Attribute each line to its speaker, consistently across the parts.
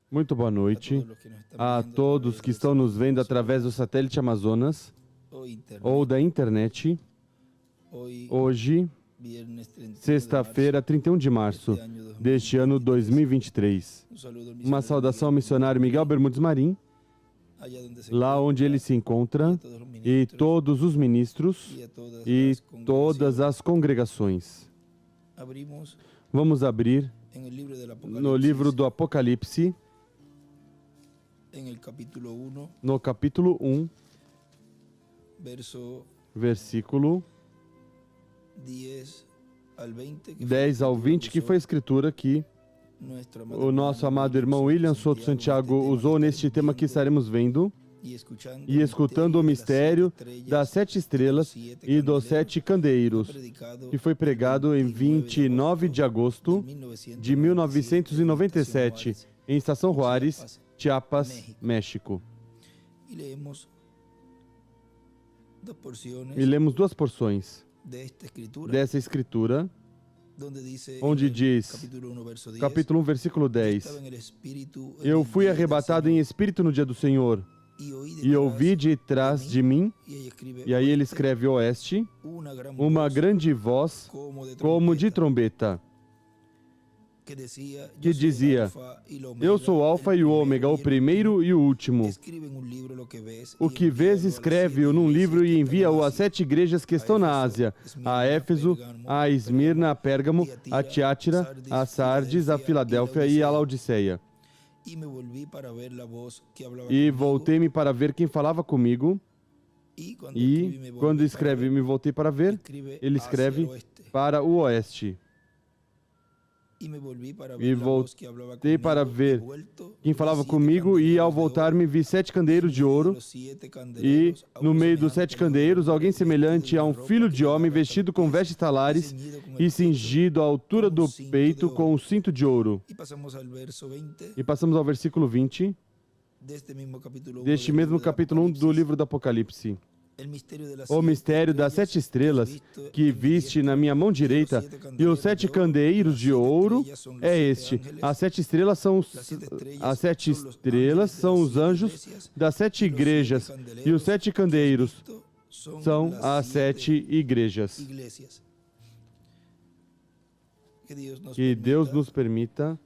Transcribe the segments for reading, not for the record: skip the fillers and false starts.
Speaker 1: Muito boa noite a todos que estão nos vendo através do satélite Amazonas ou da internet. Hoje, sexta-feira, 31 de março deste ano 2023. Uma saudação ao missionário Miguel Bermudes Marim, lá onde ele se encontra, e todos os ministros e todas as congregações. Vamos abrir no livro do Apocalipse, no capítulo 1, versículo 10 ao 20, que foi a escritura que o nosso amado irmão William Souto Santiago usou neste tema que estaremos vendo, e escutando o mistério das 7 estrelas e dos 7 candeeiros, que foi pregado em 29 de agosto de 1997, em Estação Juárez, Chiapas, México. E lemos 2 porções dessa escritura, onde diz, capítulo 1, versículo 10, eu fui arrebatado em espírito no dia do Senhor, e ouvi de trás de mim, e aí ele escreve oeste, uma grande voz como de trombeta, que dizia, eu sou o Alfa e o Ômega, o primeiro e o último. O que vês, escreve-o num livro e envia-o às 7 igrejas que estão na Ásia, a Éfeso, a Esmirna, a Pérgamo, a Tiátira, a Sardes, a Filadélfia e a Laodiceia. E voltei-me para ver quem falava comigo, e quando escreve me voltei para ver, ele escreve para o oeste. E voltei para ver quem falava comigo, e ao voltar-me vi 7 candeeiros de ouro, e no meio dos 7 candeeiros alguém semelhante a um filho de homem, vestido com vestes talares e cingido à altura do peito com um cinto de ouro. E passamos ao versículo 20 deste mesmo capítulo 1 do livro do Apocalipse. O mistério das 7 estrelas que viste na minha mão direita e os 7 candeeiros de ouro é este. As 7 estrelas são os anjos das 7 igrejas, e os 7 candeeiros são as 7 igrejas. Que Deus nos permita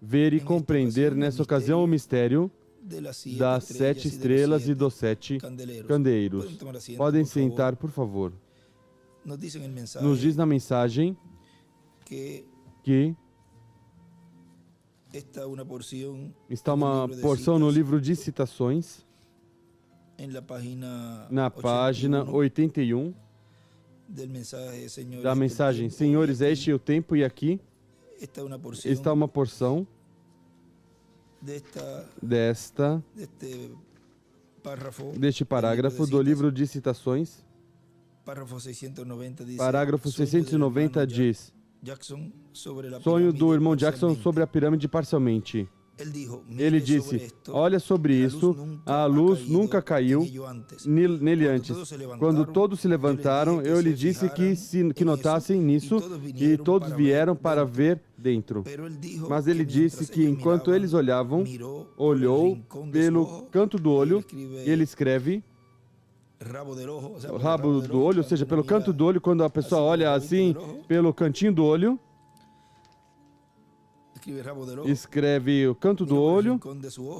Speaker 1: ver e compreender nessa ocasião o mistério das 7 estrelas e dos 7 candeeiros. Podem sentar, por favor. Nos diz na mensagem que está uma porção no livro de citações, na página 81, da mensagem, Senhores, é este o tempo, e aqui está uma porção deste parágrafo do livro de citações. Parágrafo 690 diz, sonho do irmão Jackson sobre a pirâmide parcialmente. Ele disse, olha sobre isso, a luz nunca caiu nele antes. Quando todos se levantaram, eu lhe disse que notassem nisso, e todos vieram para ver dentro. Mas ele disse que enquanto eles olhavam, olhou pelo canto do olho, e ele escreve rabo do olho, ou seja, pelo canto do olho, quando a pessoa olha assim, pelo cantinho do olho, escreve o canto do olho,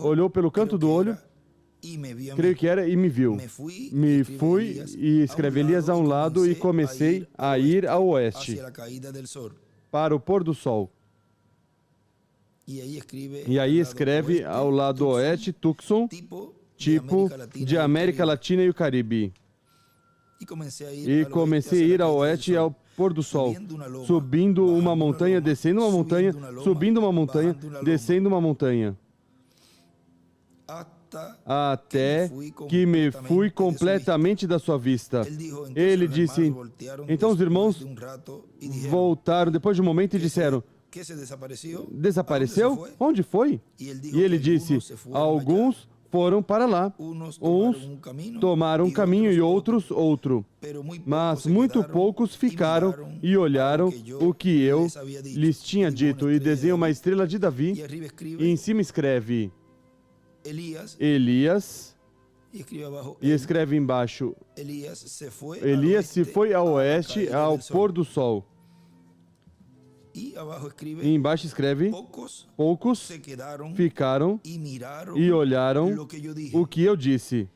Speaker 1: olhou pelo canto do olho, creio que era, e me viu. Me fui e escrevi Elias a um lado e comecei a ir ao oeste, para o pôr do sol. E aí escreve ao lado oeste, Tucson, tipo de América Latina e o Caribe. E comecei a ir ao oeste e ao pôr do sol, subindo uma montanha, descendo uma montanha, subindo uma montanha, descendo uma montanha, até que me fui completamente da sua vista. Ele disse, então os irmãos voltaram depois de um momento e disseram, desapareceu? Onde foi? E ele disse, alguns foram para lá. Uns tomaram um caminho e outros outro. Mas muito poucos ficaram e olharam o que eu lhes tinha dito. E desenha uma estrela de Davi e em cima escreve Elias e escreve embaixo Elias se foi ao oeste ao pôr do sol. E embaixo escreve poucos ficaram e olharam o que eu disse.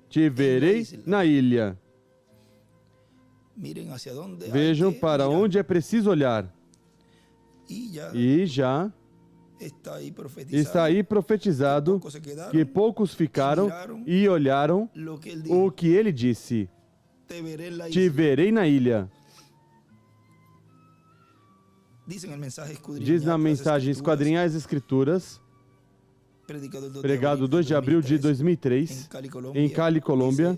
Speaker 1: Te verei na ilha. Vejam para onde é preciso olhar. E já está aí profetizado que poucos ficaram e olharam o que ele disse. Te verei na ilha. Diz na mensagem Esquadrinhar as Escrituras, pregado 2 de abril de 2003, em Cali, Colômbia.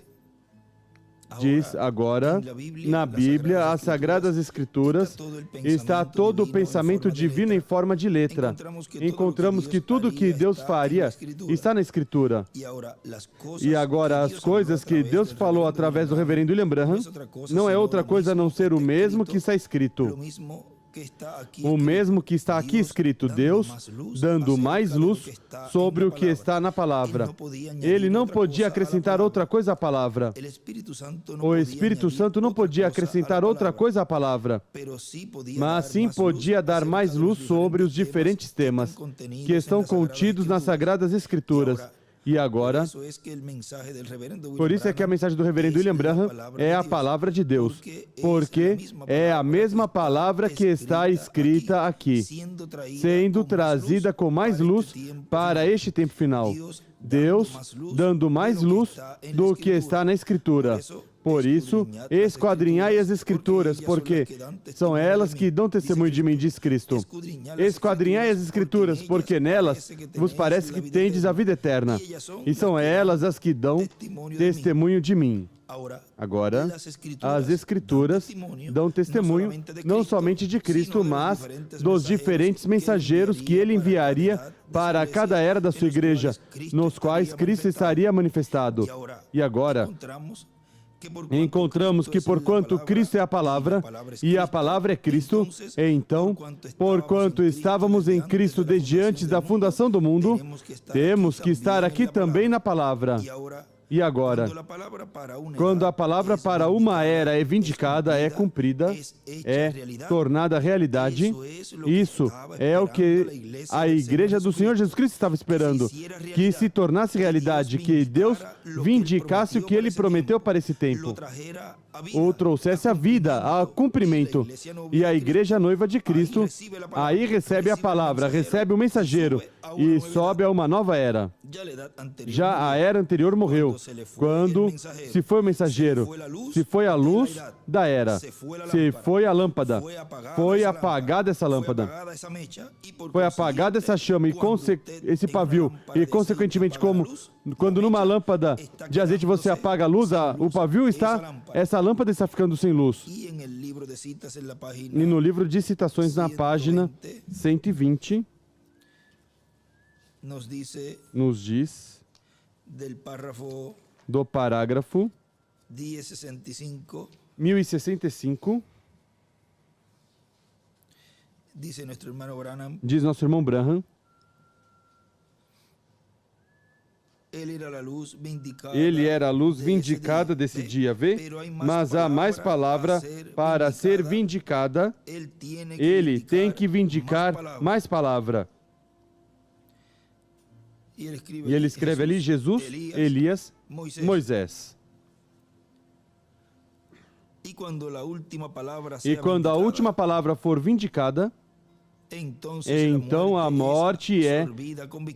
Speaker 1: Diz agora, na Bíblia, as Sagradas Escrituras, está todo o pensamento divino em forma de letra. Encontramos que tudo o que Deus faria está na Escritura. E agora, as coisas que Deus falou através do reverendo William Branham não é outra coisa a não ser o mesmo que está escrito. O mesmo que está aqui escrito, Deus dando mais luz sobre o que está na palavra. Ele não podia acrescentar outra coisa à palavra. O Espírito Santo não podia acrescentar outra coisa à palavra, mas sim podia dar mais luz sobre os diferentes temas que estão contidos nas Sagradas Escrituras. E agora, por isso é que a mensagem do reverendo William Branham é a palavra de Deus, porque é a mesma palavra que está escrita aqui, sendo trazida com mais luz para este tempo final. Deus dando mais luz do que está na Escritura. Por isso, esquadrinhai as Escrituras, porque são elas que dão testemunho de mim, diz Cristo. Esquadrinhai as Escrituras, porque nelas vos parece que tendes a vida eterna. E são elas as que dão testemunho de mim. Agora, as Escrituras dão testemunho não somente de Cristo, mas dos diferentes mensageiros que Ele enviaria para cada era da sua igreja, nos quais Cristo estaria manifestado. E agora, encontramos que porquanto Cristo é a palavra e a palavra é Cristo, então, porquanto estávamos em Cristo desde antes da fundação do mundo, temos que estar aqui também na palavra. E agora, quando a palavra para uma era é vindicada, é cumprida, é tornada realidade, isso é o que a igreja do Senhor Jesus Cristo estava esperando, que se tornasse realidade, que Deus vindicasse o que Ele prometeu para esse tempo, ou trouxesse a vida, a cumprimento. E a igreja noiva de Cristo, aí recebe a palavra, recebe o mensageiro, e sobe a uma nova era. Já a era anterior morreu, quando se foi o mensageiro, se foi a luz da era, se foi a lâmpada, foi apagada essa lâmpada, foi apagada essa chama e esse pavio, e consequentemente como quando numa lâmpada de azeite você apaga a luz, o pavio está, essa lâmpada está ficando sem luz. E no livro de citações na página 120, nos diz do parágrafo 1065, diz nosso irmão Branham, ele era a luz vindicada desse dia, vê? Mas há mais palavra para ser vindicada, ele tem que vindicar mais palavra. E ele escreve ali Jesus, Elias, Moisés. E quando a última palavra for vindicada, então a morte é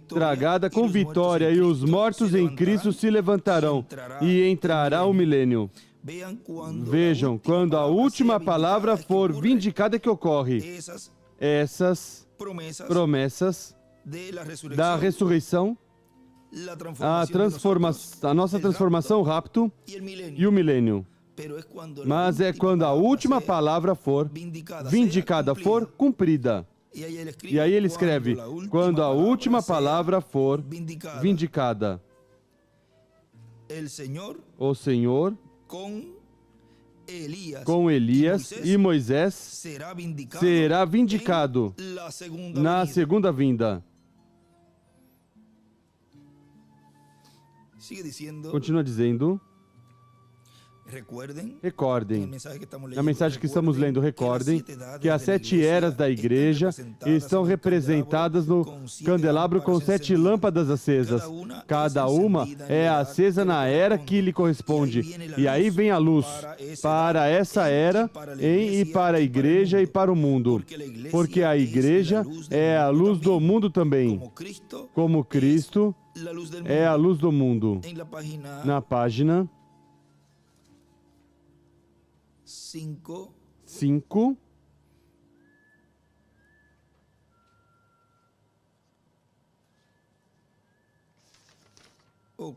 Speaker 1: tragada com vitória e os mortos em Cristo se levantarão e entrará o milênio. Vejam, quando a última palavra for vindicada, que ocorre? Essas promessas da ressurreição, a nossa transformação, o rapto e o milênio. Mas é quando a última palavra for vindicada, for cumprida. E aí ele escreve, quando a última palavra for vindicada. O Senhor, com Elias e Moisés, será vindicado na segunda vinda. Continua dizendo, recordem, na mensagem que estamos lendo, recordem que as 7 eras da igreja estão representadas no candelabro com 7 lâmpadas acesas. Cada uma é acesa na era que lhe corresponde. E aí vem a luz para essa era e para a igreja e para o mundo. Porque a igreja é a luz do mundo também. Como Cristo é a luz do mundo. Na página 5. Ou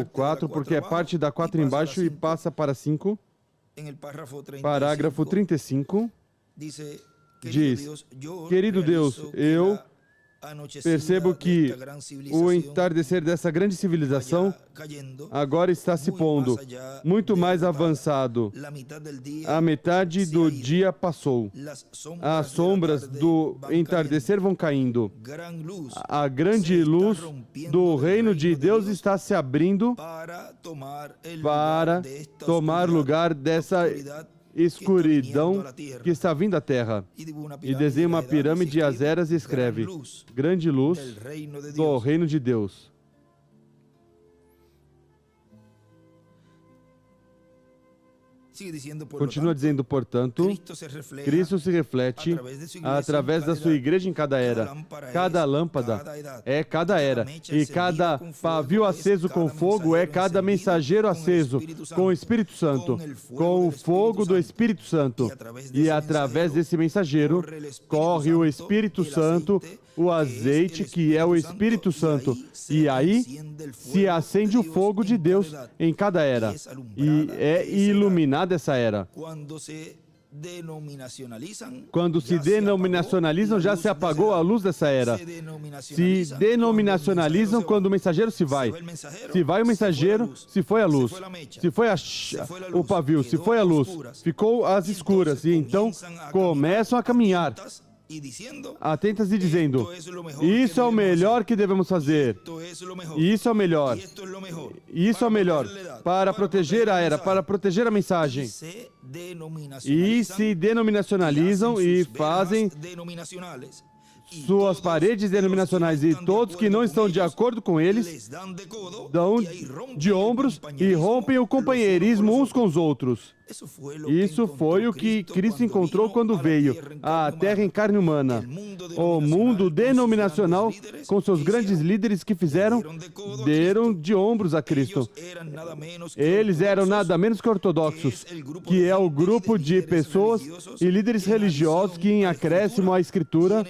Speaker 1: 4, porque é parte da 4 embaixo e passa para 5. Parágrafo 35 diz, querido Deus, eu percebo que o entardecer dessa grande civilização agora está se pondo muito mais avançado. A metade do dia passou. As sombras do entardecer vão caindo. A grande luz do reino de Deus está se abrindo para tomar lugar dessa escuridão que está vindo à terra. E desenha uma pirâmide e as eras e escreve, grande luz do reino de Deus. Continua dizendo, portanto, Cristo se reflete através da sua igreja em cada era. Cada lâmpada é cada era. E cada pavio aceso com fogo é cada mensageiro aceso com o Espírito Santo, com o fogo do Espírito Santo. E através desse mensageiro corre o Espírito Santo, o azeite que é o Espírito Santo. E aí se acende o fogo de Deus em cada era. E é iluminada essa era. Quando se denominacionalizam, já se apagou a luz dessa era. Se denominacionalizam quando o mensageiro se vai. Se vai o mensageiro, se foi a luz. Se foi o pavio, se foi a luz. Ficou às escuras. E então começam a caminhar atentas e dizendo, isso é o melhor que devemos fazer, isso é o melhor, isso é o melhor, para proteger a era, para proteger a mensagem. E se denominacionalizam e fazem suas paredes denominacionais, e todos que não estão de acordo com eles dão de ombros e rompem o companheirismo uns com os outros. Isso foi o que Cristo encontrou quando veio à Terra em carne humana. O mundo denominacional, com seus grandes líderes que fizeram, deram de ombros a Cristo. Eles eram nada menos que ortodoxos, que é o grupo de pessoas e líderes religiosos que, em acréscimo à Escritura,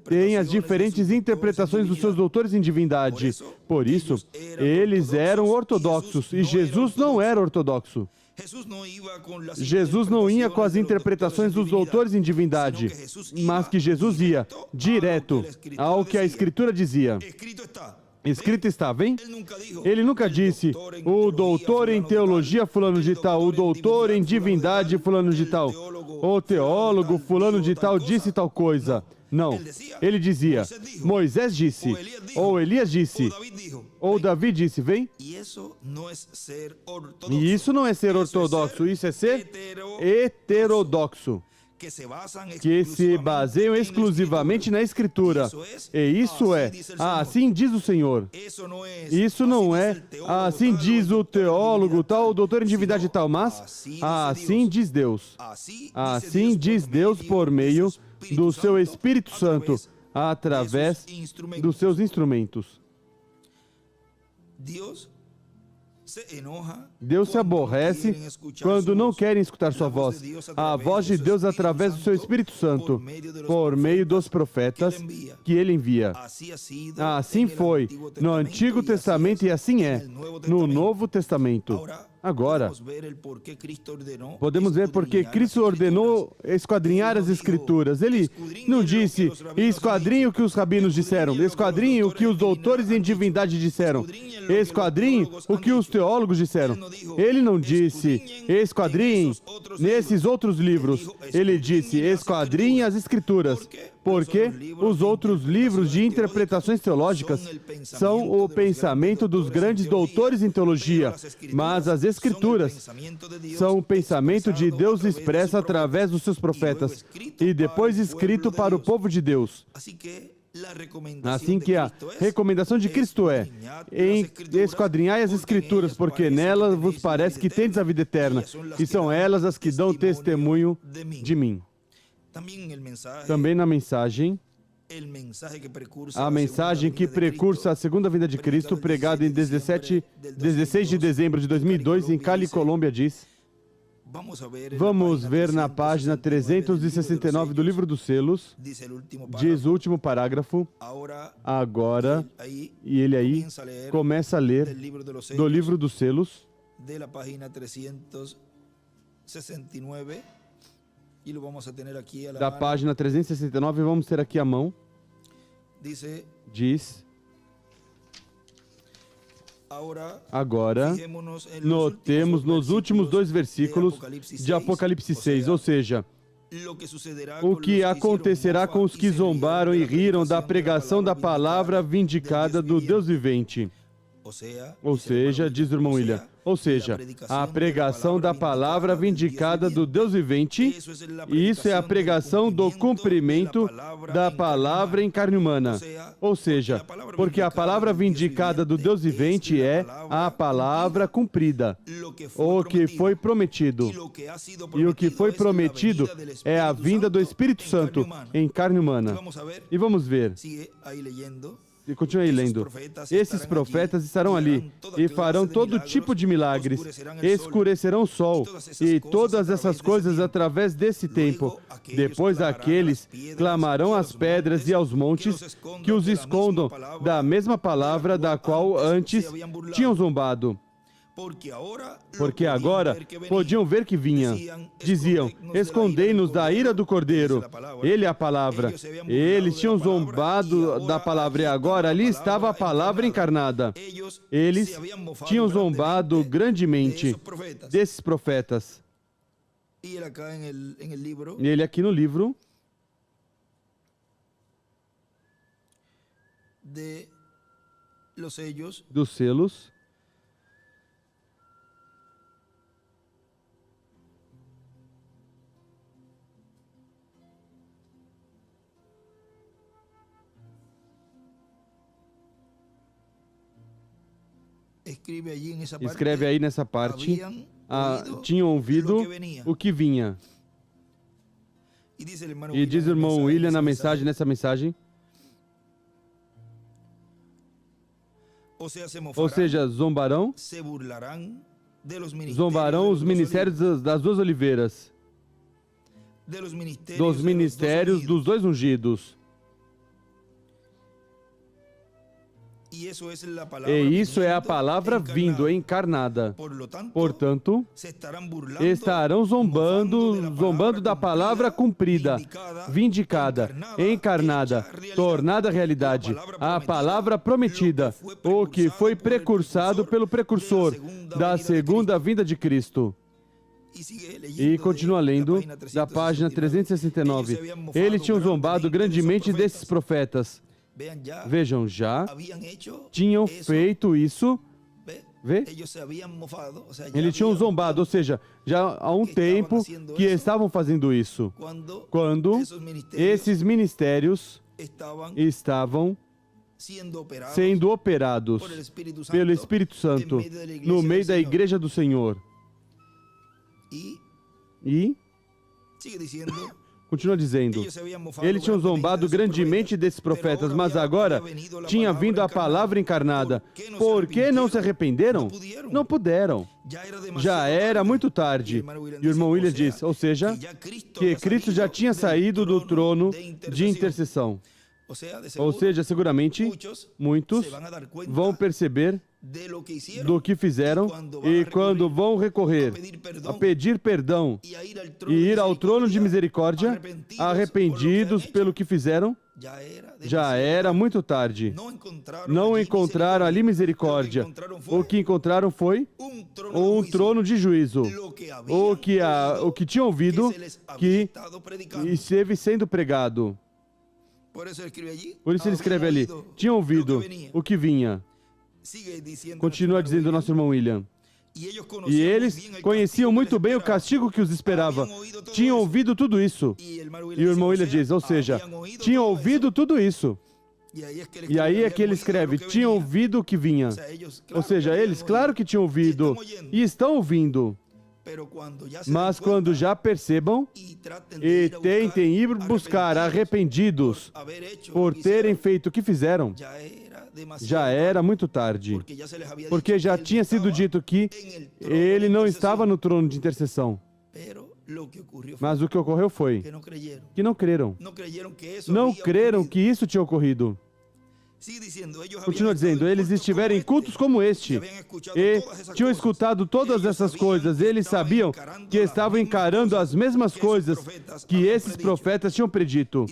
Speaker 1: têm as diferentes interpretações dos seus doutores em divindade. Por isso, eles eram ortodoxos e Jesus não era ortodoxo. Jesus não ia com as interpretações dos doutores em divindade, mas que Jesus ia direto ao que a Escritura dizia. Escrito está, vem? Ele nunca disse, o doutor em teologia fulano de tal, o doutor em divindade fulano de tal, o teólogo fulano de tal disse tal coisa. Não, ele dizia, Moisés disse, ou Elias disse, ou Davi disse, vem? E isso não é ser ortodoxo, isso é ser heterodoxo, que se baseiam exclusivamente na Escritura. E isso é, assim diz o Senhor. Isso não é, assim diz o teólogo tal, o doutor em divindade tal, mas assim diz Deus. Assim diz Deus por meio do seu Espírito Santo, através dos seus instrumentos. Deus se aborrece quando não querem escutar sua voz. A voz de Deus através do seu Espírito Santo, por meio dos profetas que ele envia. Assim foi no Antigo Testamento e assim é no Novo Testamento. Agora, podemos ver porque Cristo ordenou esquadrinhar as Escrituras. Ele não disse, esquadrinhe o que os rabinos disseram, esquadrinhe o que os doutores em divindade disseram, esquadrinhe o que os teólogos disseram. Ele não disse, esquadrinhe nesses outros livros. Ele disse, esquadrinhe as Escrituras. Porque os outros livros de interpretações teológicas são o pensamento dos grandes doutores em teologia, mas as Escrituras são o pensamento de Deus expresso através dos seus profetas e depois escrito para o povo de Deus. Assim que a recomendação de Cristo é esquadrinhai as Escrituras, porque nelas vos parece que tendes a vida eterna, e são elas as que dão testemunho de mim. Também na mensagem, a mensagem que precursa a segunda vinda de Cristo, pregada em 16 de dezembro de 2002 em Cali, Colômbia, diz: vamos ver na página 369 do livro dos selos, diz o último parágrafo, agora, e ele aí começa a ler do livro dos selos,
Speaker 2: da página 369,
Speaker 1: da página 369, vamos ter aqui à mão, diz: agora, notemos nos últimos 2 versículos de Apocalipse 6, ou seja, o que acontecerá com os que zombaram e riram da pregação da palavra vindicada do Deus vivente. Ou seja, diz o irmão William, ou seja, a pregação da palavra vindicada do Deus vivente, e isso é a pregação do cumprimento da palavra em carne humana. Ou seja, porque a palavra vindicada do Deus vivente é a palavra cumprida, o que foi prometido. E o que foi prometido é a vinda do Espírito Santo em carne humana. E vamos ver. E continue aí lendo. Esses profetas estarão ali e farão todo tipo de milagres, escurecerão o sol e todas essas coisas através desse tempo. Depois aqueles clamarão às pedras e aos montes que os escondam da mesma palavra da qual antes tinham zombado. Porque agora podiam ver que vinha. Diziam, escondei-nos da ira do Cordeiro. Ele é a palavra. Eles tinham zombado da palavra e agora ali estava a palavra encarnada. Eles tinham zombado grandemente desses profetas. E ele aqui no livro dos selos, escreve aí nessa parte, tinham ouvido o que vinha. E diz o irmão William nessa mensagem, ou seja, zombarão os ministérios das 2 oliveiras, dos ministérios dos 2 ungidos. E isso é a palavra vindo, encarnada. Portanto, estarão zombando da palavra cumprida, vindicada, encarnada, tornada realidade, a palavra prometida, o que foi precursado pelo precursor da segunda vinda de Cristo. E continua lendo, da página 369. Eles tinham zombado grandemente desses profetas. Vejam, já tinham feito isso. Vê? Eles tinham zombado, ou seja, já há um tempo que estavam fazendo isso. Quando esses ministérios estavam sendo operados pelo Espírito Santo no meio da igreja do Senhor. E continua dizendo, eles tinham zombado grandemente desses profetas, mas agora tinha vindo a palavra encarnada. Por que não se arrependeram? Não puderam. Já era muito tarde. E o irmão William diz, ou seja, que Cristo já tinha saído do trono de intercessão. Ou seja, seguramente, muitos vão perceber do que fizeram e quando vão recorrer a pedir perdão e ir ao trono de misericórdia, arrependidos pelo que fizeram, já era muito tarde. Não encontraram ali misericórdia. O que encontraram foi um trono de juízo. O que tinham ouvido que esteve sendo pregado. Por isso ele escreve ali, tinham ouvido o que vinha. Continua dizendo o nosso irmão William. E eles conheciam muito bem o castigo que os esperava. Tinham ouvido tudo isso. E o irmão William diz, ou seja, tinham ouvido tudo isso. E aí é que ele escreve, tinham ouvido o que vinha. Ou seja, eles, claro que tinham ouvido e estão ouvindo. Mas quando já percebam e tentem ir buscar arrependidos por terem feito o que fizeram, já era muito tarde, porque já tinha sido dito que ele não estava no trono de intercessão. Mas o que ocorreu foi que não creram. Não creram que isso tinha ocorrido. Continua dizendo, eles estiveram em cultos como este e tinham escutado todas essas coisas. Eles sabiam que estavam encarando as mesmas coisas que esses profetas tinham predito.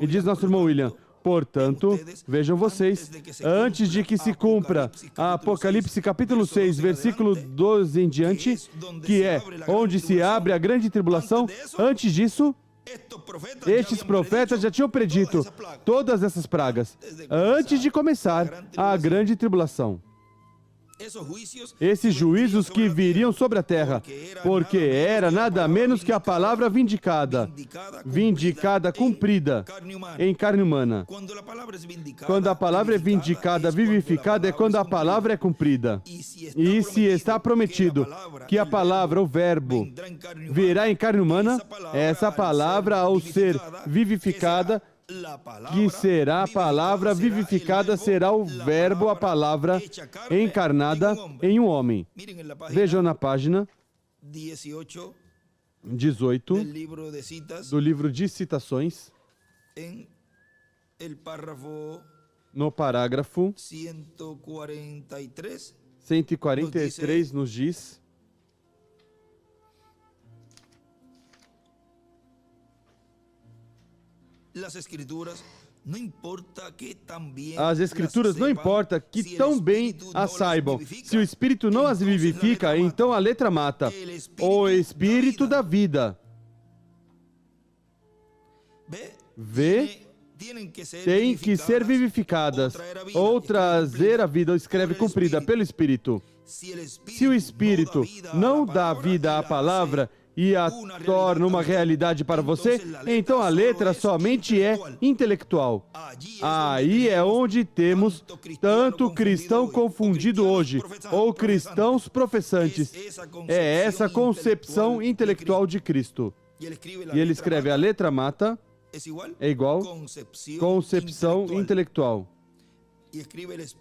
Speaker 1: E diz nosso irmão William, portanto, vejam vocês, antes de que se cumpra a Apocalipse capítulo 6, versículo 12 em diante, que é onde se abre a grande tribulação, antes disso, estes profetas já tinham predito todas essas pragas antes de começar a grande tribulação. Esses juízos que viriam sobre a terra, porque era nada menos que a palavra vindicada, cumprida em carne humana. Quando a palavra é vindicada, vivificada, é quando a palavra é cumprida. E se está prometido que a palavra, o verbo, virá em carne humana, essa palavra, ao ser vivificada, que será a palavra vivificada, será o verbo, a palavra encarnada em um homem. Vejam na página 18 do livro de citações, no parágrafo 143 nos diz: as Escrituras, não importa que tão bem as saibam. Se o Espírito não as vivifica, então a letra mata. O Espírito da vida. Tem que ser vivificadas, ou trazer a vida, ou escreve cumprida pelo Espírito. Se o Espírito não dá vida à palavra e a torna uma realidade para você, então a letra somente é intelectual. Aí é onde temos tanto cristão confundido hoje, ou cristãos professantes. É essa concepção intelectual de Cristo. E ele escreve, a letra mata é igual concepção intelectual.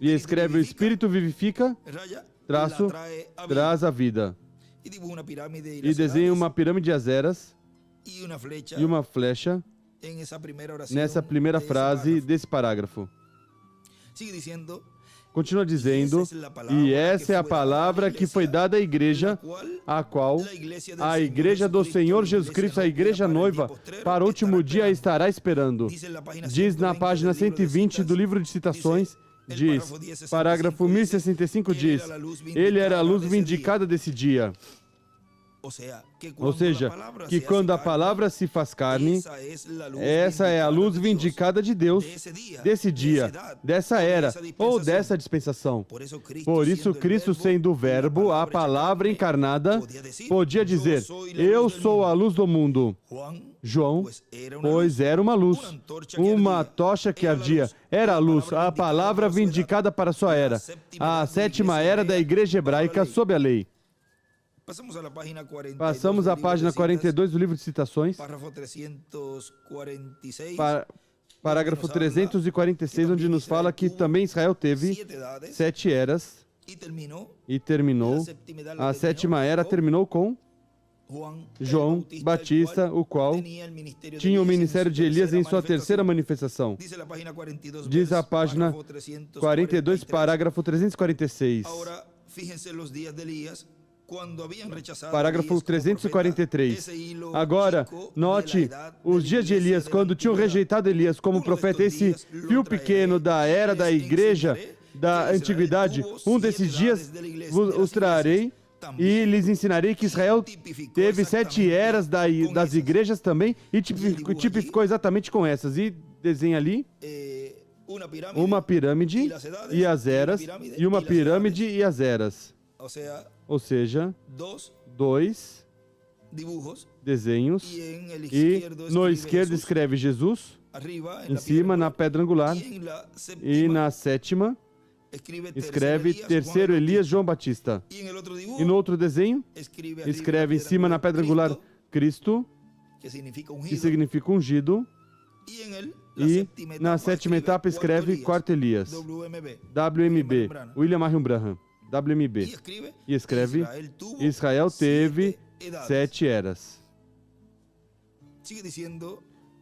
Speaker 1: E escreve, o Espírito vivifica, traz a vida. E desenha uma pirâmide de azeras e uma flecha nessa primeira frase desse parágrafo. Continua dizendo, e essa é a palavra que foi dada à igreja, a qual a igreja do Senhor Jesus Cristo, a igreja noiva, para o último dia estará esperando. Diz na página 120 do livro de citações, diz, parágrafo 1065 diz, ele era a luz vindicada desse dia. Ou seja, que quando a palavra se faz carne, essa é a luz vindicada de Deus desse dia, dessa era, ou dessa dispensação. Por isso, Cristo, sendo o verbo, a palavra encarnada, podia dizer, eu sou a luz do mundo. João, pois era uma luz, uma tocha que ardia. Era a luz, a palavra vindicada para sua era, a sétima era da igreja hebraica sob a lei. Passamos à página 42 do livro de citações, parágrafo 346, onde nos fala que também Israel teve 7 eras e terminou. A sétima era terminou com João Batista, o qual tinha o ministério de Elias em sua terceira manifestação. Diz a página 42, parágrafo 346. Parágrafo 343. Agora, note os dias de Elias, quando tinham rejeitado Elias como profeta, esse fio pequeno da era da igreja da antiguidade, um desses dias os trarei e lhes ensinarei que Israel teve 7 eras das igrejas também e tipificou exatamente com essas. E desenha ali uma pirâmide e as eras, e uma pirâmide e as eras. Ou seja, 2 desenhos, e no esquerdo escreve Jesus, em cima na pedra angular, e na sétima escreve terceiro Elias, João Batista. E no outro desenho escreve em cima na pedra angular Cristo, que significa ungido, e na sétima etapa escreve quarto Elias, WMB, William Marion Branham, WMB, e escreve Israel teve 7 eras.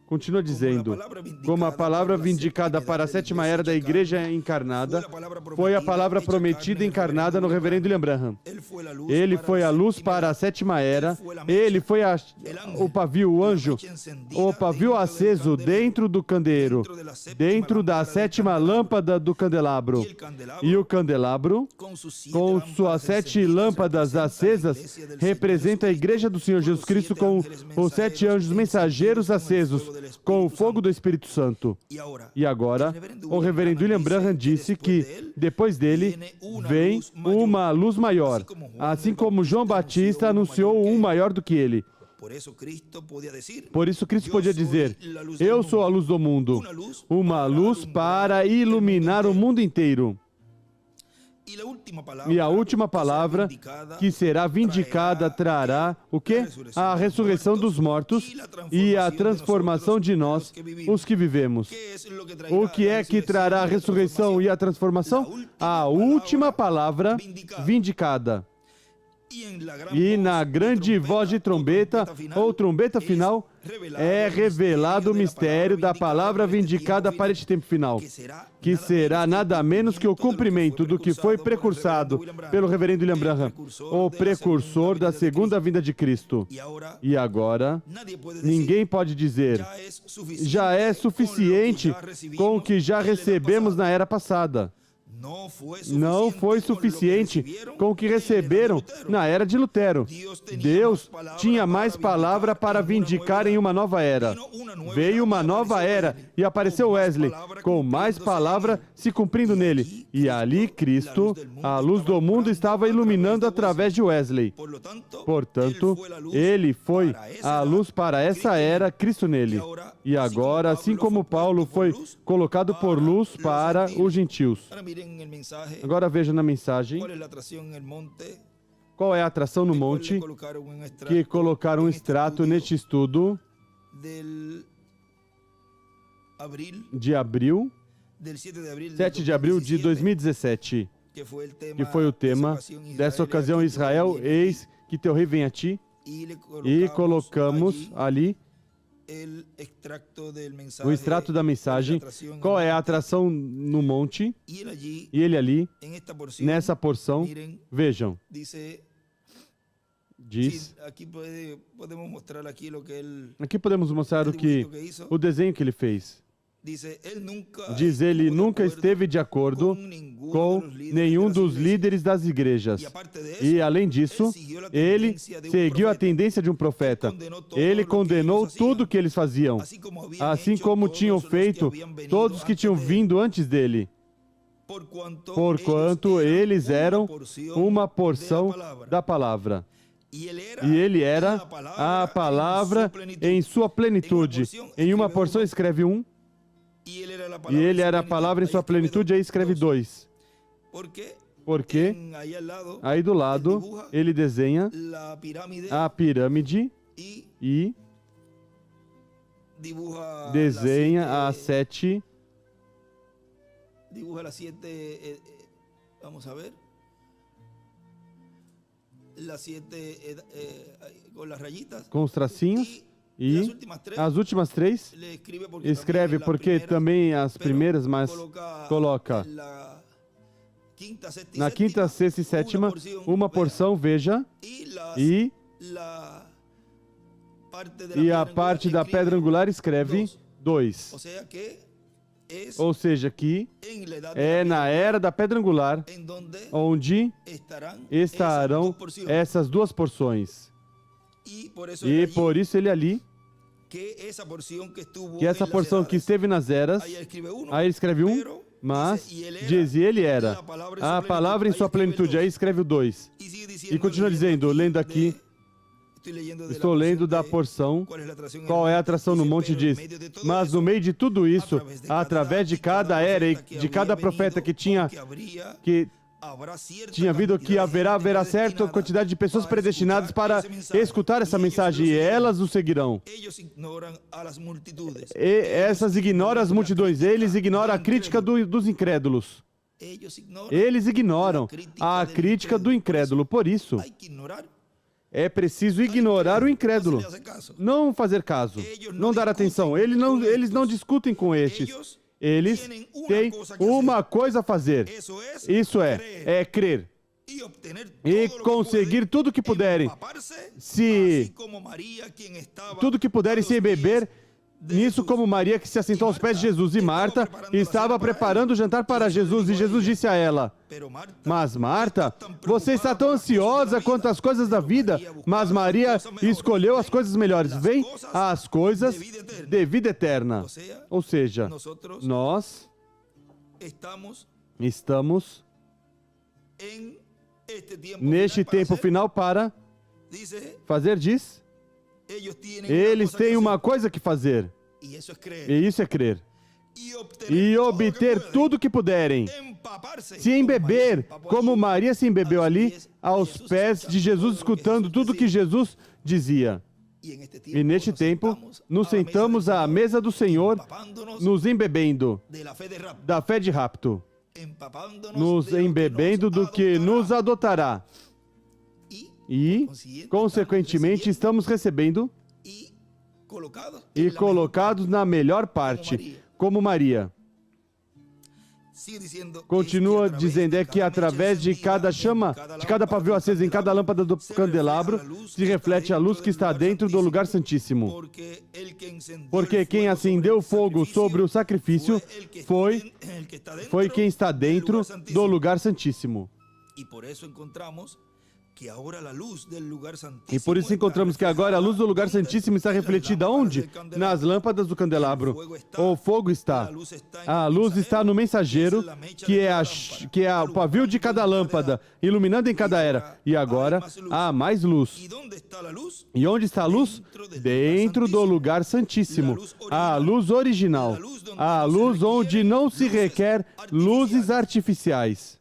Speaker 1: Continua dizendo, como a palavra vindicada para a sétima era da igreja encarnada, foi a palavra prometida encarnada no reverendo William Branham. Ele foi a luz para a sétima era, ele foi o pavio, o anjo, o pavio aceso dentro do candeeiro, dentro da sétima lâmpada do candelabro. E o candelabro, com suas 7 lâmpadas acesas, representa a igreja do Senhor Jesus Cristo com os 7 anjos mensageiros acesos, com o fogo do Espírito Santo. E agora, o reverendo William Branham disse que, depois dele, vem uma luz maior, assim como João Batista anunciou um maior do que ele. Por isso Cristo podia dizer, eu sou a luz do mundo, uma luz para iluminar o mundo inteiro. E a última palavra que será vindicada trará o quê? A ressurreição dos mortos e a transformação de nós, os que vivemos. O que é que trará a ressurreição e a transformação? A última palavra vindicada. E na grande voz de trombeta, ou trombeta final, é revelado o mistério da palavra vindicada para este tempo final, que será nada menos que o cumprimento do que foi precursado pelo reverendo William Branham, o precursor da segunda vinda de Cristo. E agora, ninguém pode dizer, já é suficiente com o que já recebemos na era passada. Não foi suficiente com o que receberam na era de Lutero. Deus tinha mais palavra para vindicar em uma nova era. Veio uma nova era e apareceu Wesley, com mais palavra se cumprindo nele. E ali Cristo, a luz do mundo, estava iluminando através de Wesley. Portanto, ele foi a luz para essa era, Cristo nele. E agora, assim como Paulo foi colocado por luz para os gentios. Agora veja na mensagem qual é a atração no monte, que colocaram um extrato neste estudo de abril, 7 de abril de 2017, que foi o tema dessa ocasião, Israel, eis que teu rei vem a ti, e colocamos ali o extrato da mensagem, qual é a atração no monte, e ele ali, nessa porção, vejam, diz, aqui podemos mostrar o desenho que ele fez. Diz, ele nunca esteve de acordo com nenhum dos líderes das igrejas. E, além disso, ele seguiu a tendência de um profeta. Ele condenou tudo o que eles faziam, assim como tinham feito todos que tinham vindo antes dele, porquanto eles eram uma porção da palavra. E ele era a palavra em sua plenitude. Em uma porção escreve 1, e ele era a palavra em sua plenitude, aí escreve 2. Porque aí do lado ele desenha a pirâmide e desenha as 7. Vamos a ver. com os tracinhos. E as últimas 3 escreve porque também as primeiras, mas coloca na quinta, sexta e sétima uma porção, veja, e a parte da pedra angular escreve 2. Ou seja, que é na era da pedra angular onde estarão essas 2 porções. E por isso ele ali, que essa porção que esteve nas eras, aí ele escreve 1, mas diz, e ele era a palavra em sua plenitude, aí escreve o 2. E continua dizendo, lendo aqui, estou lendo da porção, qual é a atração no monte, diz, mas no meio de tudo isso, através de cada era e de cada profeta que tinha vindo, que haverá certa quantidade de pessoas predestinadas para escutar essa mensagem, e elas o seguirão. E essas ignoram as multidões, eles ignoram a crítica dos incrédulos. Eles ignoram a crítica do incrédulo, por isso é preciso ignorar o incrédulo, não fazer caso, não dar atenção. Eles não discutem com estes. Eles têm uma coisa a fazer. Isso é crer e conseguir tudo que puderem, tudo que puderem se beber nisso, como Maria, que se assentou aos pés de Jesus, e Marta estava preparando o jantar para Jesus, e Jesus disse a ela, mas Marta, você está tão ansiosa quanto às coisas da vida, mas Maria escolheu as coisas melhores. Vem, as coisas de vida eterna. Ou seja, nós estamos neste tempo final para fazer, diz, eles têm uma coisa que fazer, e isso é crer, e obter tudo que puderem, se embeber, como Maria se embebeu ali, aos pés de Jesus, escutando tudo que Jesus dizia. E neste tempo, nos sentamos à mesa do Senhor, nos embebendo da fé de rapto, nos embebendo do que nos adotará. E, consequentemente, estamos recebendo e colocados na melhor parte, como Maria. Continua dizendo, é que através de cada chama, de cada pavio aceso em cada lâmpada do candelabro, se reflete a luz que está dentro do lugar santíssimo. Porque quem acendeu o fogo sobre o sacrifício foi quem está dentro do lugar santíssimo. E por isso encontramos que agora a luz do lugar santíssimo está refletida onde? Nas lâmpadas do candelabro. O fogo está. A luz está no mensageiro, que é o pavio de cada lâmpada, iluminando em cada era. E agora há mais luz. E onde está a luz? Dentro do lugar santíssimo. A luz original. A luz onde não se requer luzes artificiais.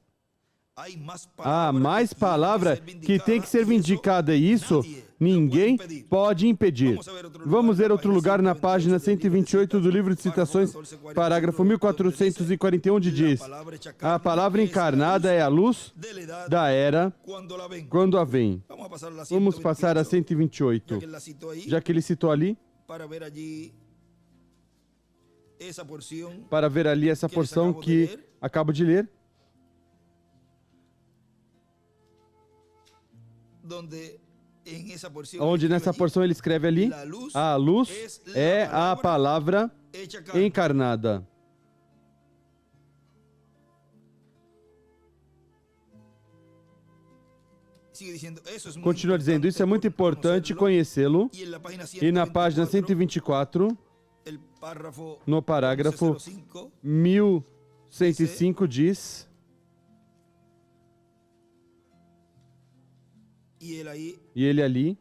Speaker 1: Há mais palavra que tem que ser vindicada, e isso ninguém pode impedir. Vamos ver outro lugar na página 128 do livro de citações, parágrafo 1441, onde diz, a palavra encarnada é a luz da era quando a vem. Vamos passar a 128, já que ele citou ali, para ver ali essa porção que acabo de ler. Onde nessa porção ele escreve ali, a luz é a palavra encarnada. Continua dizendo, isso é muito importante conhecê-lo. E na página 124, no parágrafo 1105 diz, e ele ali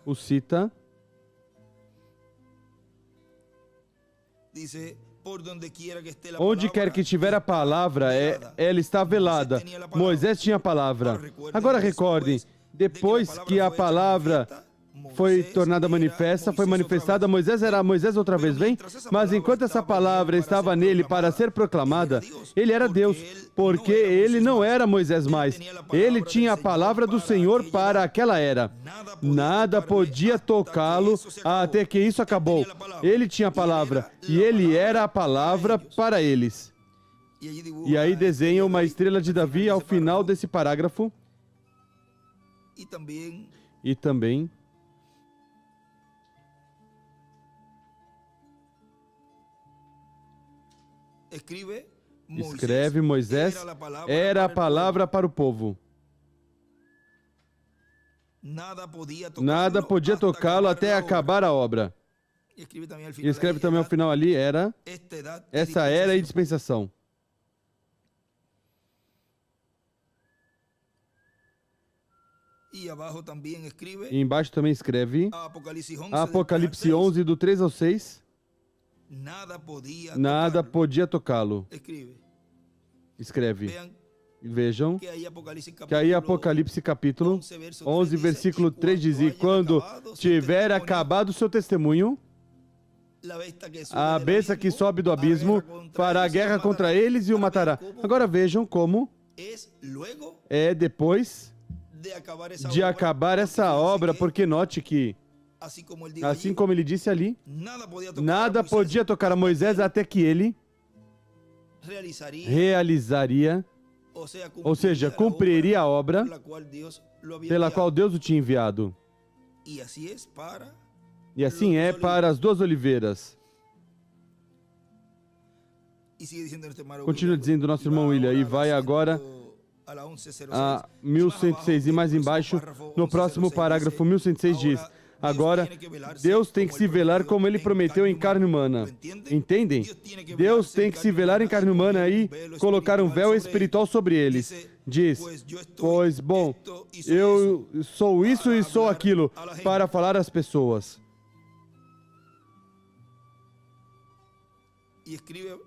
Speaker 1: o cita, onde quer que estiver a palavra, ela está velada. Moisés tinha a palavra. Agora recordem, depois que a palavra foi tornada manifesta, foi manifestada, Moisés era Moisés outra vez, vem? Mas enquanto essa palavra estava nele para ser proclamada, ele era Deus, porque ele não era Moisés mais. Ele tinha a palavra do Senhor para aquela era. Nada podia tocá-lo até que isso acabou. Ele tinha a palavra, e ele era a palavra para eles. E aí desenha uma estrela de Davi ao final desse parágrafo. E também escreve Moisés era a palavra para o povo. Nada podia tocá-lo até acabar a obra. E escreve também ao final ali, essa era e dispensação. E embaixo também escreve Apocalipse 11, do 3 ao 6. Nada podia tocá-lo. Escreve. Vejam que aí Apocalipse capítulo 11, versículo 3 diz: e quando tiver acabado o seu testemunho, a besta que sobe do abismo fará guerra contra eles e o matará. Agora vejam como é depois de acabar essa obra, porque note que, assim como ele disse ali, nada podia tocar a Moisés até que ele realizaria, ou seja, cumpriria a obra pela qual Deus o tinha enviado. E assim é para as duas oliveiras. Continua dizendo o nosso irmão William, e vai agora a 1106, e mais embaixo, no próximo parágrafo, 1106 diz: agora, Deus tem que se velar como Ele prometeu em carne humana. Entendem? Deus tem que se velar em carne humana e colocar um véu espiritual sobre eles. Diz, pois, bom, eu sou isso e sou aquilo, para falar às pessoas.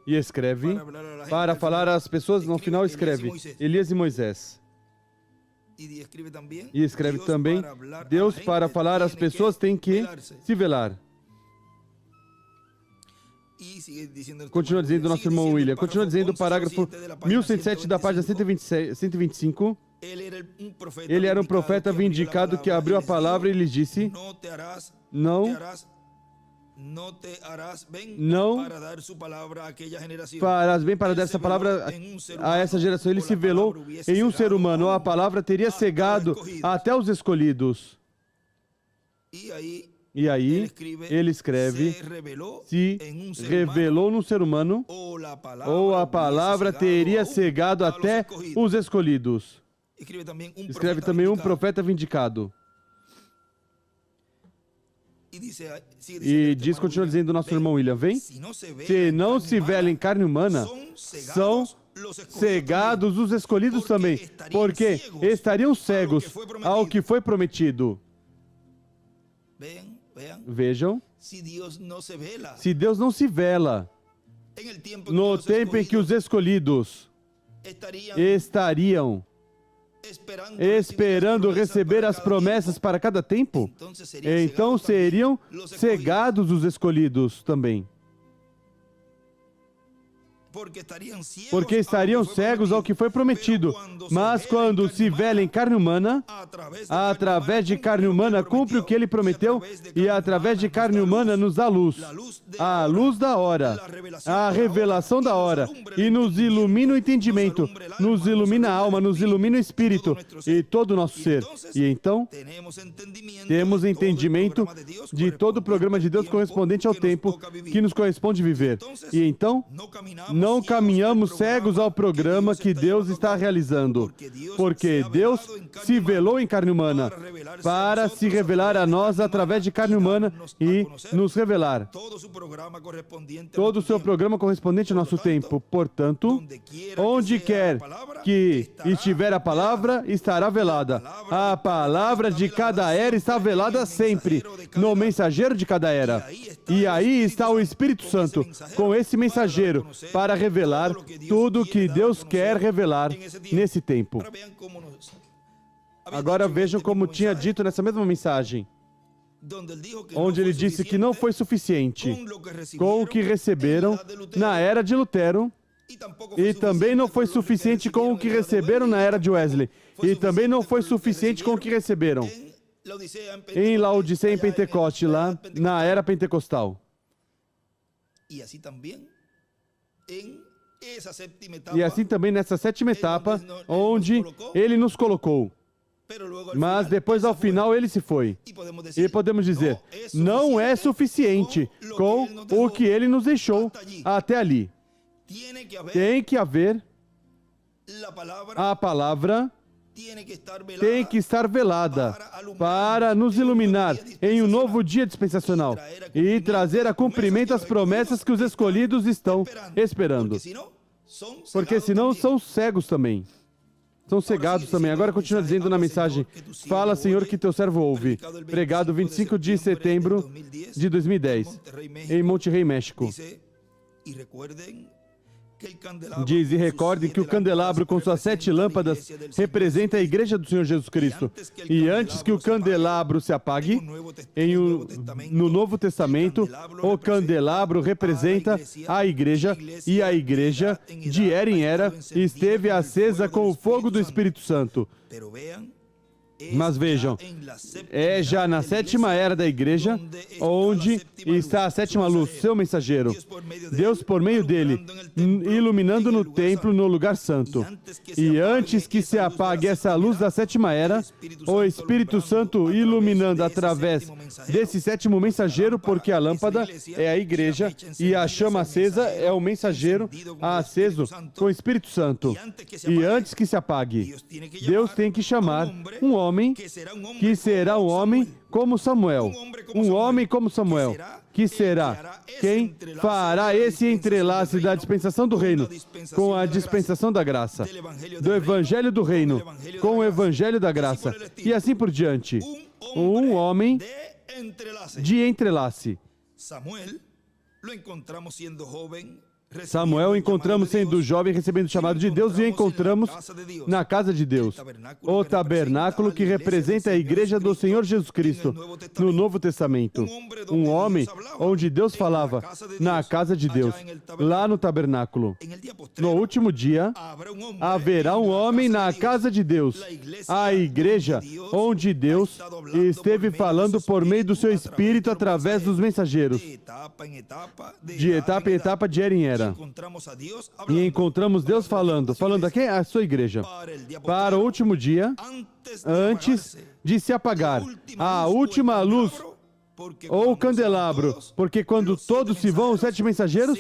Speaker 1: E escreve, para falar às pessoas, no final escreve, Elias e Moisés. E escreve também, Deus para falar às pessoas tem que se velar. Continua dizendo o nosso irmão William, continua dizendo o parágrafo 1107 da página 125, ele era um profeta vindicado que abriu a palavra e lhes disse, não farás bem para dar essa palavra a essa geração. Ele se velou em um ser humano. A palavra teria cegado até os escolhidos. E aí, ele escreve, se revelou num ser humano, ou a palavra teria cegado até os escolhidos. Escreve também um profeta vindicado. E diz, continua dizendo o nosso irmão William, vem? Se não se vela em carne humana, são cegados os escolhidos também, porque estariam cegos ao que foi prometido. Vejam, se Deus não se vela, no tempo em que os escolhidos estariam esperando receber as promessas para cada tempo, então seriam cegados os escolhidos também. Porque estariam cegos ao que foi prometido. Mas quando se vela em carne humana, através de carne humana cumpre o que ele prometeu e através de carne humana nos dá luz. A luz da hora, a revelação da hora, e nos ilumina o entendimento, nos ilumina a alma, nos ilumina o espírito e todo o nosso ser. E então, temos entendimento de todo o programa de Deus correspondente ao tempo que nos corresponde viver. E então, não caminhamos cegos ao programa que Deus está realizando, porque Deus se velou em carne humana para se revelar a nós através de carne humana e nos revelar todo o seu programa correspondente ao nosso tempo. Portanto, onde quer que estiver a palavra, estará velada. A palavra de cada era está velada sempre, no mensageiro de cada era. E aí está o Espírito Santo, com esse mensageiro, para revelar tudo o que Deus quer revelar nesse tempo. Agora vejam como tinha dito nessa mesma mensagem. onde ele disse que não foi suficiente com o que receberam na era de Lutero, e também não foi suficiente com o que receberam na era de Wesley, e também não foi suficiente com o que receberam em Laodiceia, em Pentecoste, lá na era pentecostal. E assim também nessa sétima etapa, onde ele nos colocou. Mas depois, ao final, ele se foi. E podemos dizer, não é suficiente com o que ele nos deixou até ali. Tem que haver a palavra, tem que estar velada para nos iluminar em um novo dia dispensacional e trazer a cumprimento as promessas que os escolhidos estão esperando. Porque senão são cegos também. São cegados também. Agora continua dizendo na mensagem, fala, Senhor, que teu servo ouve. Pregado 25 de setembro de 2010, em Monterrey, México. Diz, e recordem que o candelabro com suas 7 lâmpadas representa a igreja do Senhor Jesus Cristo. E antes que o candelabro se apague, no Novo Testamento, o candelabro representa a igreja, e a igreja, de era em era, esteve acesa com o fogo do Espírito Santo. Mas vejam, é já na sétima era da igreja, onde está a sétima luz, seu mensageiro. Deus, por meio dele, iluminando no templo, no lugar santo. E antes que se apague essa luz da sétima era, o Espírito Santo iluminando através desse sétimo mensageiro, porque a lâmpada é a igreja e a chama acesa é o mensageiro aceso com o Espírito Santo. E antes que se apague, Deus tem que chamar um homem que será um homem como Samuel. Um homem como Samuel, que será quem fará esse entrelace da dispensação do reino com a dispensação da graça, do evangelho do reino com o evangelho da graça, e assim por diante. Um homem de entrelace. Samuel encontramos sendo jovem, recebendo o chamado de Deus, e encontramos na casa de Deus o tabernáculo que representa a igreja do Senhor Jesus Cristo no Novo Testamento. Um homem onde Deus falava na casa de Deus, lá no tabernáculo. No último dia, haverá um homem na casa de Deus, a igreja onde Deus esteve falando por meio do seu Espírito através dos mensageiros, de etapa em etapa, de era em era. E encontramos Deus falando a quem? A sua igreja. Para o último dia, antes de se apagar a última luz ou o candelabro, porque quando todos se vão, os 7 mensageiros,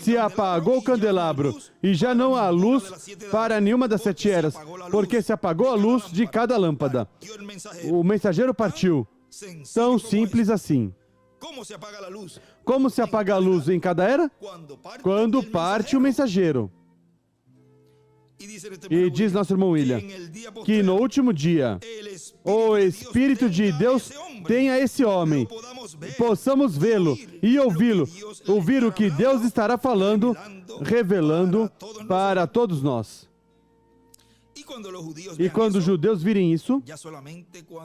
Speaker 1: se apagou o candelabro e já não há luz para nenhuma das 7 eras, porque se apagou a luz de cada lâmpada. O mensageiro partiu. Tão simples assim. Como se apaga a luz em cada era? Quando parte o mensageiro. E diz nosso irmão William, que no último dia, o Espírito de Deus tenha esse homem, possamos vê-lo e ouvi-lo, ouvir o que Deus estará falando, revelando para todos nós. E quando os judeus virem isso,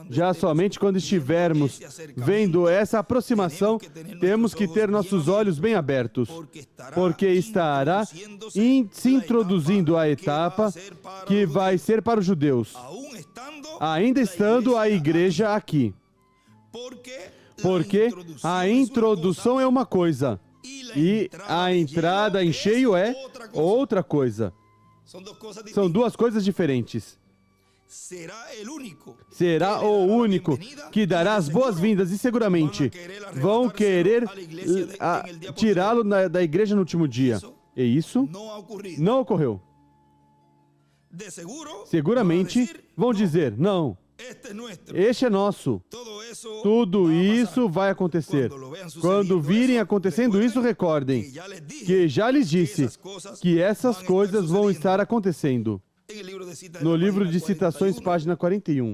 Speaker 1: já somente quando estivermos vendo essa aproximação, temos que ter nossos olhos bem abertos, porque estará se introduzindo a etapa que vai ser para os judeus, ainda estando a igreja aqui. Porque a introdução é uma coisa, e a entrada em cheio é outra coisa. São duas coisas diferentes. Será o único que dará as boas-vindas e seguramente vão querer tirá-lo da igreja no último dia. E isso não ocorreu. Seguramente vão dizer, não, este é nosso. Tudo isso vai acontecer. Quando virem acontecendo isso, recordem que já lhes disse que essas coisas vão estar acontecendo. No livro de Citações, página 41.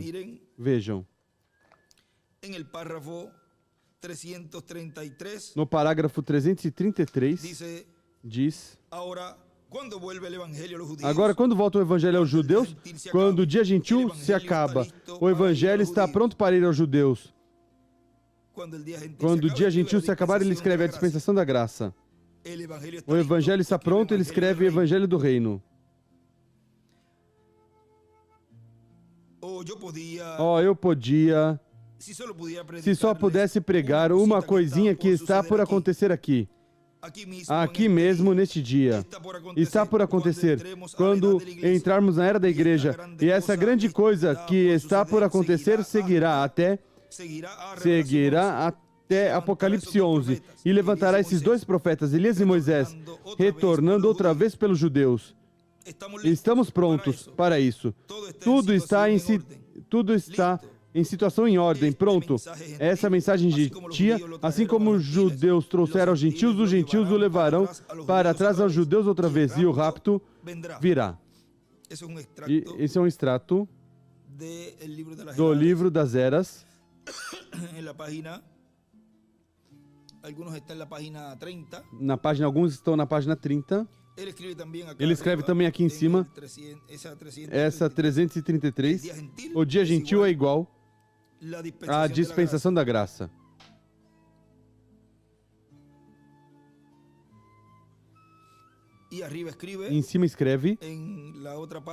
Speaker 1: Vejam. No parágrafo 333, diz... Agora, quando volta o Evangelho aos judeus, quando o dia gentil se acaba, o Evangelho está pronto para ir aos judeus. Quando o dia gentil se acabar, ele escreve a dispensação da graça. O evangelho está pronto, ele escreve o evangelho do reino. Eu podia, se só pudesse pregar uma coisinha que está por acontecer aqui mesmo neste dia. Está por acontecer quando entrarmos na era da igreja. E essa grande coisa que está por acontecer seguirá até Apocalipse 11. E levantará esses dois profetas, Elias e Moisés, retornando outra vez pelos judeus. Estamos prontos para isso. Tudo está em situação em ordem, pronto. Essa mensagem gentia, assim como os judeus trouxeram aos gentios, os gentios o levarão para trás aos judeus outra vez, e o rapto virá. E esse é um extrato do livro das eras. Alguns estão na página 30. Ele escreve também aqui em cima, essa 333, o dia gentil é igual à dispensação da graça. Em cima escreve,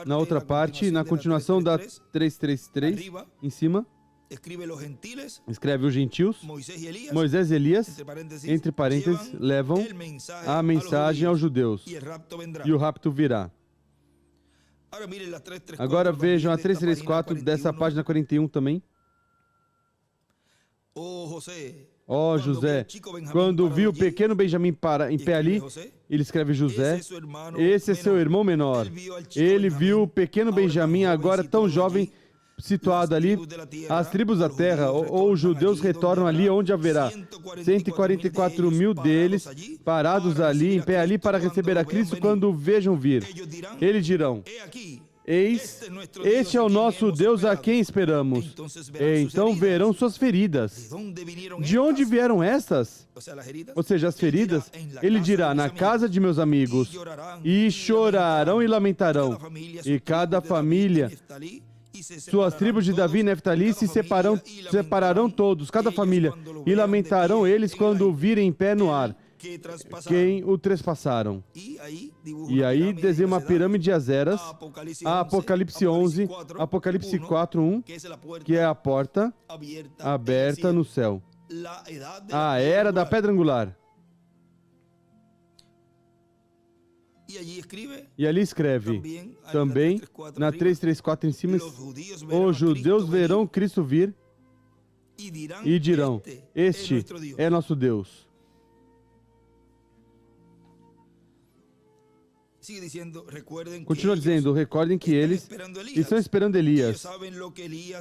Speaker 1: na outra parte, na continuação da 333, em cima, escreve os gentios, Moisés e Elias, entre parênteses, levam a mensagem aos judeus, e o rapto virá. Agora vejam a 334 dessa página 41 também. José, quando viu o pequeno Benjamim em pé ali, ele escreve José, esse é seu irmão menor. Ele viu o pequeno Benjamim agora tão jovem, situado ali. As tribos da terra, ou os judeus, retornam ali onde haverá 144 mil deles parados ali, em pé ali, para receber a Cristo quando o vejam vir. Eles dirão, eis, este é o nosso Deus a quem esperamos. Então verão suas feridas. De onde vieram estas? Ou seja, as feridas, ele dirá, na casa de meus amigos, e chorarão e lamentarão, e cada família, suas tribos de Davi e Neftali se separarão todos, cada família, e lamentarão eles quando o virem em pé no ar, quem o trespassaram. E aí desenha uma pirâmide de Azeras, a Apocalipse 11, Apocalipse 4:1, que é a porta aberta no céu. A era da pedra angular. E ali escreve, também, na 334 em cima, os judeus verão Cristo vir e dirão, este é nosso Deus. Continua dizendo, recordem que eles estão esperando Elias.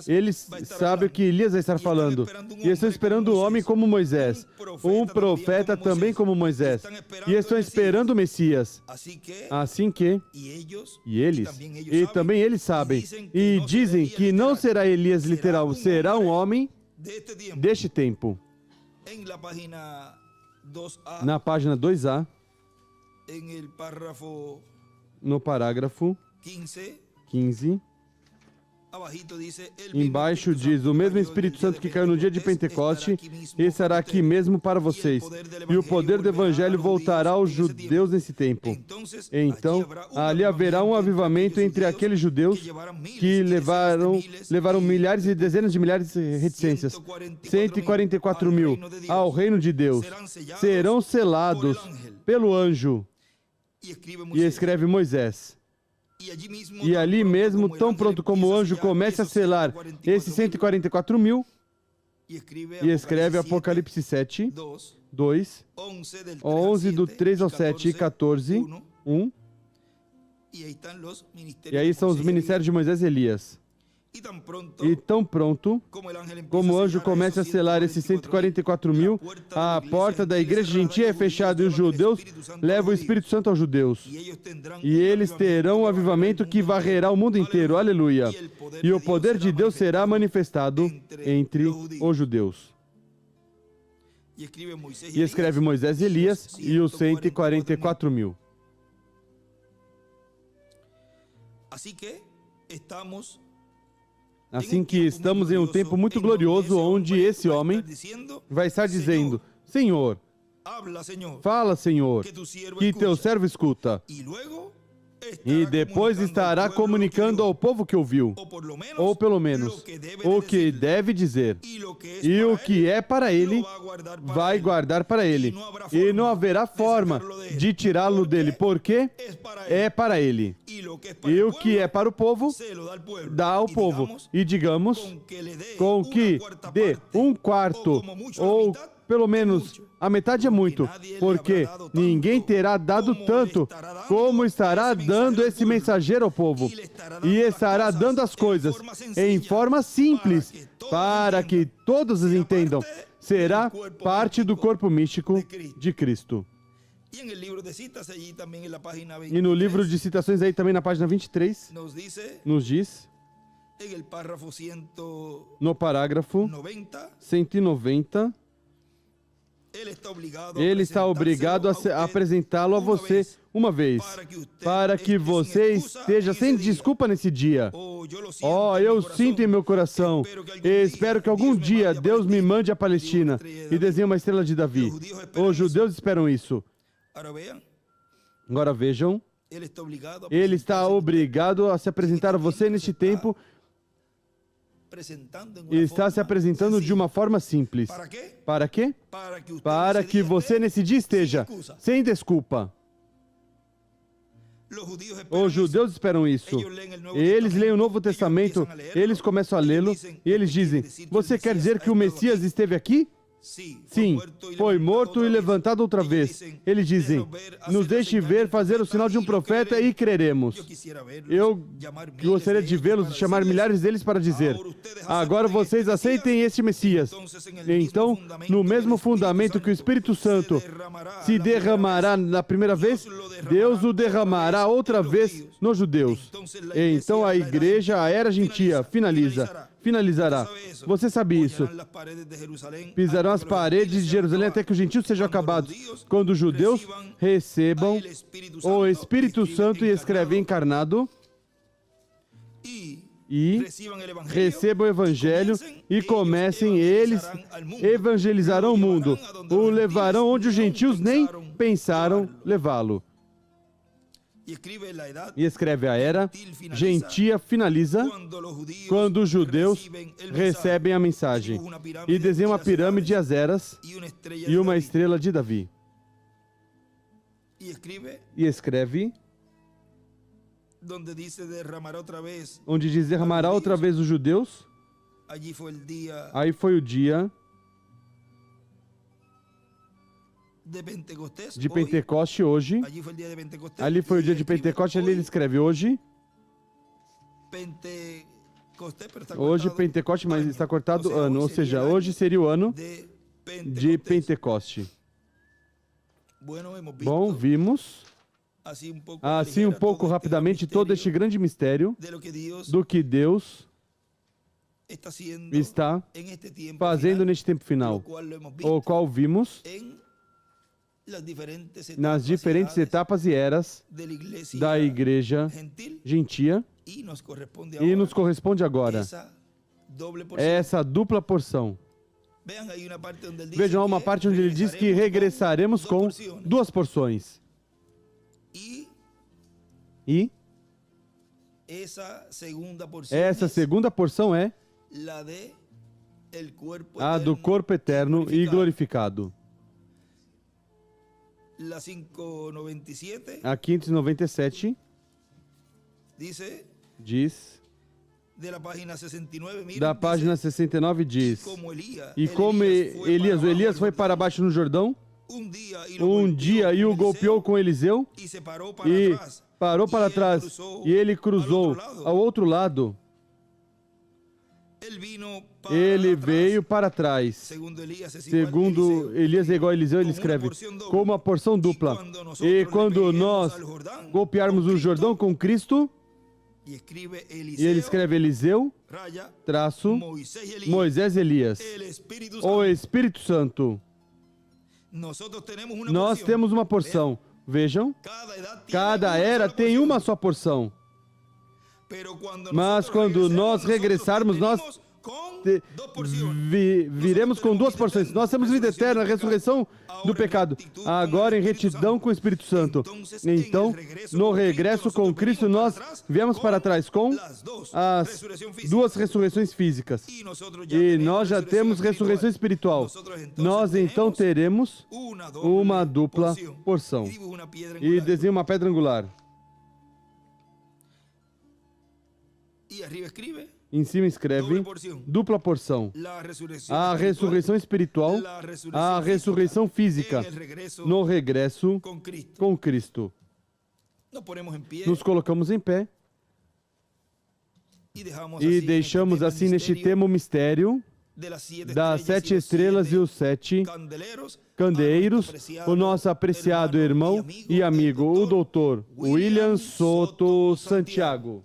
Speaker 1: Eles sabem o que Elias vai estar falando. E estão esperando um homem como Moisés, um profeta também como Moisés. E estão esperando o Messias. Assim que, e também eles sabem, e dizem que não será Elias literal, será um homem deste tempo. Na página 2A, no parágrafo 15, embaixo diz, o mesmo Espírito Santo que caiu no dia de Pentecoste estará aqui mesmo para vocês, e o poder do Evangelho voltará aos judeus nesse tempo. Então, ali haverá um avivamento entre aqueles judeus que levaram milhares e dezenas de milhares de reticências, 144 mil, ao reino de Deus, serão selados pelo anjo. E escreve Moisés. E ali mesmo, tão pronto como o anjo começa a selar esses 144 mil, e escreve Apocalipse 7, 2, 11 do 3 ao 7 e 14, 1. E aí são os ministérios de Moisés e Elias. E tão pronto como o anjo começa a selar esses 144 mil, a porta da igreja gentia é fechada e os judeus levam o Espírito Santo aos judeus. E eles terão um avivamento que varrerá o mundo inteiro. Aleluia! E o poder de Deus será manifestado entre os judeus. E escreve Moisés e Elias e os 144 mil. Assim que estamos em um tempo muito glorioso onde esse homem vai estar dizendo: Senhor, fala, Senhor, que teu servo escuta. E depois estará comunicando ao povo que ouviu, ou pelo menos o que deve dizer. E o que é para ele, vai guardar para ele. E não haverá forma de tirá-lo dele, porque é para ele. E o que é para o povo, dá ao povo. E digamos, com que dê um quarto, ou pelo menos a metade é muito, porque ninguém terá dado tanto como estará dando esse mensageiro ao povo. E estará dando as coisas em forma simples, para que todos as entendam. Será parte do corpo místico de Cristo. E no livro de citações aí também na página 23, nos diz, no parágrafo 190, ele está obrigado a apresentá-lo a você uma vez, para que você esteja sem desculpa nesse dia. Eu sinto em meu coração, e espero que algum dia Deus me mande à Palestina e desenhe uma estrela de Davi. Os judeus esperam isso. Agora vejam, ele está obrigado a se apresentar a você neste tempo. Está se apresentando de uma forma simples. Para quê? Para que você nesse dia esteja sem desculpa. Os judeus esperam isso. Eles leem o Novo Testamento, eles começam a lê-lo e eles dizem: você quer dizer que o Messias esteve aqui? Sim, foi morto e levantado outra vez. Eles dizem: nos deixe ver, fazer o sinal de um profeta e creremos. Eu gostaria de vê-los, chamar milhares deles para dizer: agora vocês aceitem este Messias. Então, no mesmo fundamento que o Espírito Santo se derramará na primeira vez, Deus o derramará outra vez nos judeus. Então a igreja, a era gentia, finalizará. Você sabe isso. Pisarão as paredes de Jerusalém até que os gentios sejam acabados. Quando os judeus recebam o Espírito Santo e escrevem encarnado, e recebam o Evangelho e comecem, eles evangelizarão o mundo. O levarão onde os gentios nem pensaram levá-lo. E escreve: a era gentia finaliza quando os judeus recebem a mensagem. E desenha uma pirâmide de Azeras e uma estrela de Davi. E escreve, onde diz derramará outra vez os judeus. Aí foi o dia de Pentecoste hoje. Ali foi o dia de Pentecoste, ali ele escreve hoje. Hoje Pentecoste, mas está cortado ano, ou seja, hoje seria o ano de Pentecoste. Bom, vimos assim um pouco rapidamente todo este grande mistério do que Deus está fazendo neste tempo final, o qual vimos nas diferentes etapas e eras da igreja gentia, e nos corresponde agora essa dupla porção. Vejam, há uma parte onde ele diz que regressaremos com duas porções. E essa segunda porção é a do corpo eterno e glorificado. A 597 diz, da página 69 diz, e como Elias foi para baixo no Jordão, um dia e o golpeou com Eliseu, e parou para trás, e ele cruzou ao outro lado. Ele veio para trás. Segundo Elias é igual a Eliseu, ele escreve, com uma porção dupla. E quando nós golpearmos o Jordão com Cristo, e ele escreve Eliseu, traço, Moisés e Elias, o Espírito Santo. Nós temos uma porção. Vejam, cada era tem uma só porção. Mas quando nós regressarmos, nós viremos com 2 porções. Nós temos vida eterna, a ressurreição do pecado, agora em retidão com o Espírito Santo. Então, no regresso com Cristo, nós viemos para trás com as 2 ressurreições físicas. E nós já temos ressurreição espiritual. Nós então teremos uma dupla porção. E desenha uma pedra angular. Em cima escreve dupla porção. A ressurreição espiritual, a ressurreição física, no regresso com Cristo. Nos colocamos em pé e deixamos assim neste tema o mistério das 7 estrelas e os 7 candeeiros, o nosso apreciado irmão e amigo, o doutor William Soto Santiago.